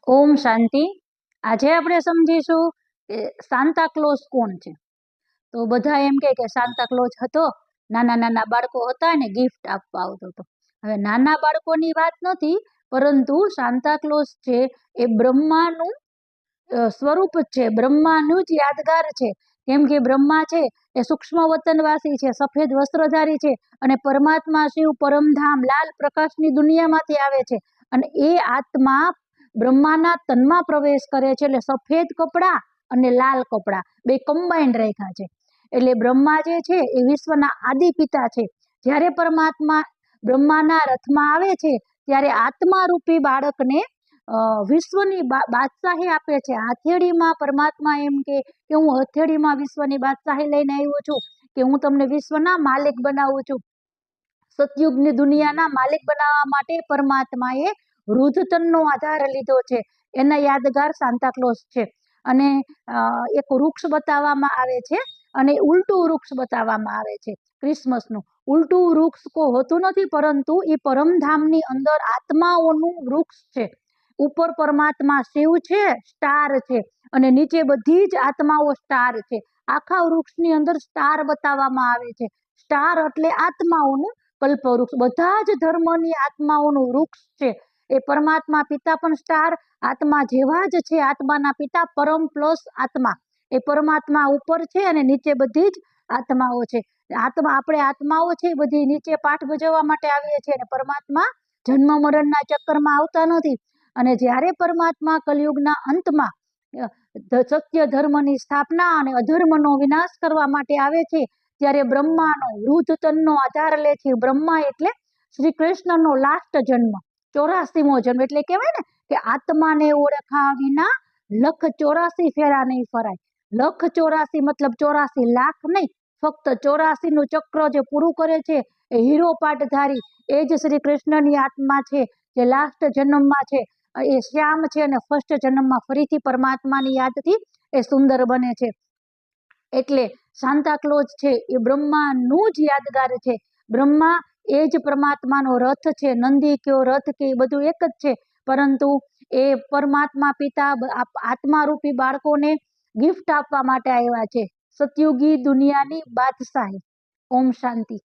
ओम शांति। आज આપણે સમજીશું કે સાન્તા ક્લોઝ કોણ છે। તો બધા એમ કહે કે સાન્તા ક્લોઝ હતો, નાના નાના બાળકો હતા ને ગિફ્ટ આપવા આવતો હતો। હવે નાના બાળકોની વાત નથી, પરંતુ સાન્તા ક્લોઝ છે એ બ્રહ્માનું સ્વરૂપ છે, બ્રહ્માનું જ યાદગાર છે। કેમ કે બ્રહ્મા છે એ સૂક્ષ્મ વતનવાસી છે, સફેદ વસ્ત્રધારી છે, અને પરમાત્મા શિવ પરમધામ લાલ પ્રકાશની દુનિયામાંથી આવે છે, અને એ આત્મા બ્રહ્માના તનમાં પ્રવેશ કરે છે। એટલે સફેદ કપડા અને લાલ કપડા બે કમ્બાઇન્ડ રાખ્યા છે। એટલે બ્રહ્મા જે છે એ વિશ્વના આદિ પિતા છે। જ્યારે પરમાત્મા બ્રહ્માના રથમાં આવે છે ત્યારે આત્મા રૂપી બાળકને વિશ્વની બાદશાહી આપે છે। હથેળીમાં પરમાત્મા એમ કે હું હથેળીમાં વિશ્વની બાદશાહી લઈને આવ્યો છું, કે હું તમને વિશ્વના માલિક બનાવું છું। સતયુગની દુનિયાના માલિક બનાવવા માટે પરમાત્માએ વૃદ્ધતનનો આધાર લીધો છે। એના યાદગાર સાન્તા ક્લોઝ છે। અને એક વૃક્ષ બતાવવામાં આવે છે, અને ઉલટું વૃક્ષ બતાવવામાં આવે છે। ક્રિસમસનું ઉલટું વૃક્ષ કોઈ હોતું નથી, પરંતુ એ પરમધામની અંદર આત્માઓનું વૃક્ષ છે। ઉપર પરમાત્મા શિવ છે, સ્ટાર છે, અને નીચે બધી જ આત્માઓ સ્ટાર છે। આખા વૃક્ષની અંદર સ્ટાર બતાવવામાં આવે છે। સ્ટાર એટલે આત્માઓનું કલ્પવૃક્ષ, બધા જ ધર્મની આત્માઓનું વૃક્ષ છે। એ પરમાત્મા પિતા પણ સ્ટાર, આત્મા જેવા જ છે। આત્માના પિતા પરમ પ્લસ આત્મા, એ પરમાત્મા ઉપર છે અને નીચે બધી જ આત્માઓ છે। આપણે આત્માઓ છે બધી નીચે પાઠ ભજવવા માટે આવીએ છીએ, અને પરમાત્મા જન્મ મરણના ચક્કરમાં આવતા નથી। અને જ્યારે પરમાત્મા કલયુગના અંતમાં સત્ય ધર્મની સ્થાપના અને અધર્મનો વિનાશ કરવા માટે આવે છે, ત્યારે બ્રહ્માનો વૃદ્ધ તનનો આધાર લે છે। બ્રહ્મા એટલે શ્રી કૃષ્ણનો લાસ્ટ જન્મ, 84મો જન્મ। એટલે કહેવાય ને કે આત્માને ઓળખા વિના 184 ફેરા નહીં ફરાય। 184 મતલબ 84 લાખ નહીં, ફક્ત 84 નું ચક્ર જે પૂરું કરે છે એ હીરો પાટધારી એ જ શ્રી કૃષ્ણની આત્મા છે, જે લાસ્ટ જન્મમાં છે એ શ્યામ છે, અને ફર્સ્ટ જન્મમાં ફરીથી પરમાત્માની યાદથી એ સુંદર બને છે। એટલે સાન્તા ક્લોઝ છે એ બ્રહ્માનું જ યાદગાર છે। બ્રહ્મા એ જ પરમાત્માનો રથ છે। નંદી કયો રથ કે એ બધું એક જ છે, પરંતુ એ પરમાત્મા પિતા આત્મારૂપી બાળકોને ગિફ્ટ આપવા માટે આવ્યા છે, સતયુગી દુનિયાની બાદશાહી। ઓમ શાંતિ।